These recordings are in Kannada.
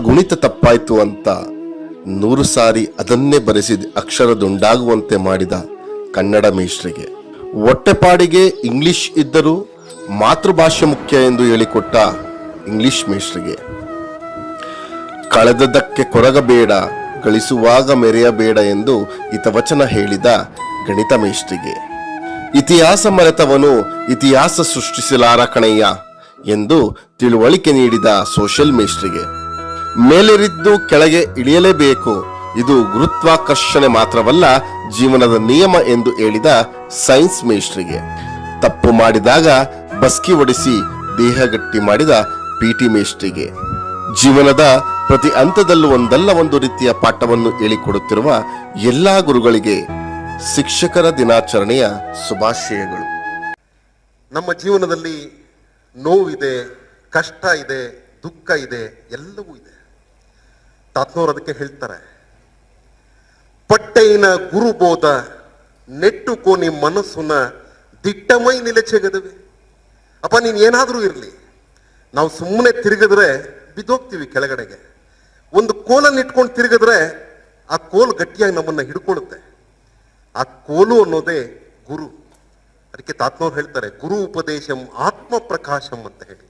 ಗುಣಿತ ತಪ್ಪಾಯ್ತು ಅಂತ 100 ಸಾರಿ ಅದನ್ನೇ ಬರೆಸಿದ ಅಕ್ಷರದುಂಡಾಗುವಂತೆ ಮಾಡಿದ ಕನ್ನಡ ಮೇಷ್ಟ್ರಿಗೆ, ಹೊಟ್ಟೆಪಾಡಿಗೆ ಇಂಗ್ಲಿಷ್ ಇದ್ದರೂ ಮಾತೃಭಾಷೆ ಮುಖ್ಯ ಎಂದು ಹೇಳಿಕೊಟ್ಟ ಇಂಗ್ಲಿಷ್ ಮೇಷ್ಟ್ರಿಗೆ, ಕಳೆದದ್ದಕ್ಕೆ ಕೊರಗಬೇಡ ಗಳಿಸುವಾಗ ಮೆರೆಯಬೇಡ ಎಂದು ಹಿತವಚನ ಹೇಳಿದ ಗಣಿತ ಮೇಷ್ಟ್ರಿಗೆ, ಇತಿಹಾಸ ಮರೆತವನು ಇತಿಹಾಸ ಸೃಷ್ಟಿಸಲಾರ ಕಣಯ್ಯ ಎಂದು ತಿಳುವಳಿಕೆ ನೀಡಿದ ಸೋಷಿಯಲ್ ಮೇಷ್ಟ್ರಿಗೆ, ಮೇಲೇರಿದ್ದು ಕೆಳಗೆ ಇಳಿಯಲೇಬೇಕು, ಇದು ಗುರುತ್ವಾಕರ್ಷಣೆ ಮಾತ್ರವಲ್ಲ ಜೀವನದ ನಿಯಮ ಎಂದು ಹೇಳಿದ ಸೈನ್ಸ್ ಮೇಷ್ಟ್ರಿಗೆ, ತಪ್ಪು ಮಾಡಿದಾಗ ಬಸ್ಕಿ ಹೊಡಿಸಿ ದೇಹಗಟ್ಟಿ ಮಾಡಿದ ಪಿಟಿ ಮೇಷ್ಟ್ರಿಗೆ, ಜೀವನದ ಪ್ರತಿ ಹಂತದಲ್ಲೂ ಒಂದಲ್ಲ ಒಂದು ರೀತಿಯ ಪಾಠವನ್ನು ಹೇಳಿಕೊಡುತ್ತಿರುವ ಎಲ್ಲಾ ಗುರುಗಳಿಗೆ ಶಿಕ್ಷಕರ ದಿನಾಚರಣೆಯ ಶುಭಾಶಯಗಳು. ನಮ್ಮ ಜೀವನದಲ್ಲಿ ನೋವಿದೆ, ಕಷ್ಟ ಇದೆ, ದುಃಖ ಇದೆ, ಎಲ್ಲವೂ ಇದೆ. ತಾತ್ನೋರು ಅದಕ್ಕೆ ಹೇಳ್ತಾರೆ, ಪಟ್ಟೈನ ಗುರುಬೋಧ ನೆಟ್ಟುಕೋನಿ ಮನಸ್ಸುನ ದಿಟ್ಟಮೈ ನಿಲಚೆಗದವೆ. ಅಪ್ಪ ನೀನ್ ಏನಾದ್ರೂ ಇರ್ಲಿ, ನಾವು ಸುಮ್ಮನೆ ತಿರುಗಿದ್ರೆ ಬಿದ್ದೋಗ್ತೀವಿ ಕೆಳಗಡೆಗೆ. ಒಂದು ಕೋಲನ್ನು ಇಟ್ಕೊಂಡು ತಿರುಗಿದ್ರೆ ಆ ಕೋಲು ಗಟ್ಟಿಯಾಗಿ ನಮ್ಮನ್ನ ಹಿಡ್ಕೊಳ್ಳುತ್ತೆ. ಆ ಕೋಲು ಅನ್ನೋದೇ ಗುರು. ಅದಕ್ಕೆ ತಾತ್ನವ್ರು ಹೇಳ್ತಾರೆ, ಗುರು ಉಪದೇಶಂ ಆತ್ಮ ಪ್ರಕಾಶಂ ಅಂತ ಹೇಳಿ.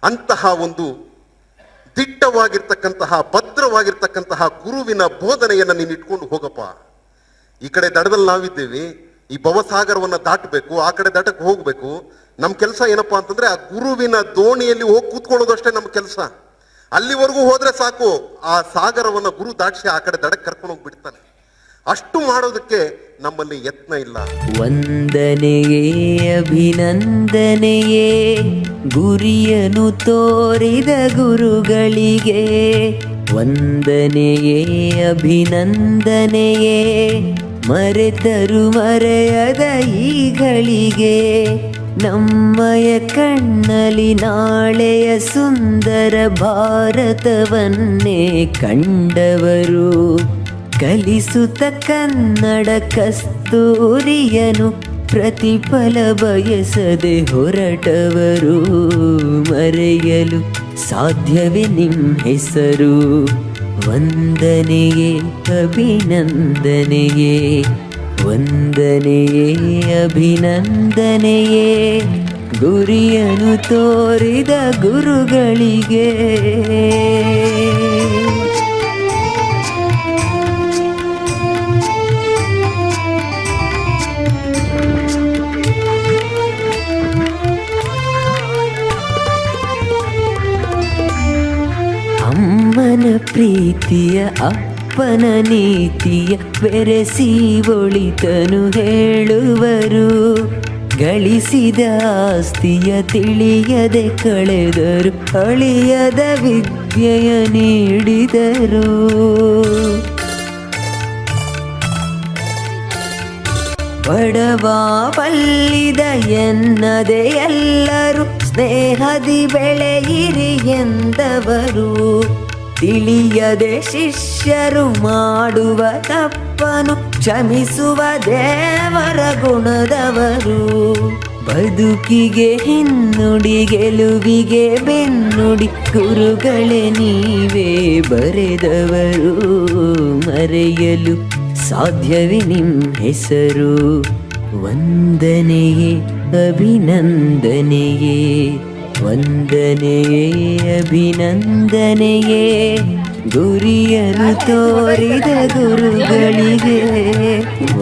ಅಂತಹ ಒಂದು ದಿಟ್ಟವಾಗಿರ್ತಕ್ಕಂತಹ ಭದ್ರವಾಗಿರ್ತಕ್ಕಂತಹ ಗುರುವಿನ ಬೋಧನೆಯನ್ನ ನೀನು ಇಟ್ಕೊಂಡು ಹೋಗಪ್ಪ. ಈ ಕಡೆ ದಡದಲ್ಲಿ ನಾವಿದ್ದೇವೆ, ಈ ಭವಸಾಗರವನ್ನ ದಾಟಬೇಕು, ಆ ಕಡೆ ದಡಕ್ಕೆ ಹೋಗ್ಬೇಕು. ನಮ್ಮ ಕೆಲಸ ಏನಪ್ಪಾ ಅಂತಂದ್ರೆ ಆ ಗುರುವಿನ ದೋಣಿಯಲ್ಲಿ ಹೋಗಿ ಕೂತ್ಕೊಳ್ಳೋದಷ್ಟೇ ನಮ್ಮ ಕೆಲಸ. ಅಲ್ಲಿವರೆಗೂ ಹೋದ್ರೆ ಸಾಕು, ಆ ಸಾಗರವನ್ನ ಗುರು ದಾಟಿಸಿ ಆ ಕಡೆ ದಡಕ್ಕೆ ಕರ್ಕೊಂಡು ಹೋಗ್ಬಿಡ್ತಾನೆ. ಅಷ್ಟು ಮಾಡೋದಕ್ಕೆ ನಮ್ಮಲ್ಲಿ ಯತ್ನ ಇಲ್ಲ. ವಂದನೆಯೇ ಅಭಿನಂದನೆಯೇ ಗುರಿಯನ್ನು ತೋರಿದ ಗುರುಗಳಿಗೆ, ವಂದನೆಯೇ ಅಭಿನಂದನೆಯೇ ಮರೆತರು ಮರೆಯದ ಈಗಳಿಗೆ, ನಮ್ಮಯ ಕಣ್ಣಲ್ಲಿ ನಾಳೆಯ ಸುಂದರ ಭಾರತವನ್ನೇ ಕಂಡವರು, ಕಲಿಸುತ್ತ ಕನ್ನಡ ಕಸ್ತೂರಿಯನು ಪ್ರತಿಫಲ ಬಯಸದೆ ಹೊರಟವರು, ಮರೆಯಲು ಸಾಧ್ಯವೇ ನಿಮ್ಮ ಹೆಸರು, ವಂದನೆಯೇ ಅಭಿನಂದನೆಯೇ, ವಂದನೆಯೇ ಅಭಿನಂದನೆಯೇ ಗುರಿಯನ್ನು ತೋರಿದ ಗುರುಗಳಿಗೆ. ಅಮ್ಮನ ಪ್ರೀತಿಯ ಅಪ್ಪನ ನೀತಿಯ ಬೆರೆಸಿ ಒಳಿತನು ಹೇಳುವರು, ಗಳಿಸಿದ ಆಸ್ತಿಯ ತಿಳಿಯದೆ ಕಳೆದರು, ಅಳಿಯದ ವಿದ್ಯೆಯ ನೀಡಿದರು, ಬಡವ ಬಲ್ಲಿದ ಎನ್ನದೆ ಎಲ್ಲರೂ ಸ್ನೇಹದಿ ಬೆಳೆಯಿರಿ ಎಂದವರು, ತಿಳಿಯದೆ ಶಿಷ್ಯರು ಮಾಡುವ ತಪ್ಪನು ಕ್ಷಮಿಸುವ ದೇವರ ಗುಣದವರು, ಬದುಕಿಗೆ ಹಿನ್ನುಡಿ ಗೆಲುವಿಗೆ ಬೆನ್ನುಡಿ ಗುರುಗಳೇ ನೀವೇ ಬರೆದವರು, ಮರೆಯಲು ಸಾಧ್ಯವೇ ನಿಮ್ಮ ಹೆಸರು, ವಂದನೆಯೇ ಅಭಿನಂದನೆಯೇ, ವಂದನೆಯೇ ಅಭಿನಂದನೆಯೇ ಗುರಿಯನ್ನು ತೋರಿದ ಗುರುಗಳಿಗೆ.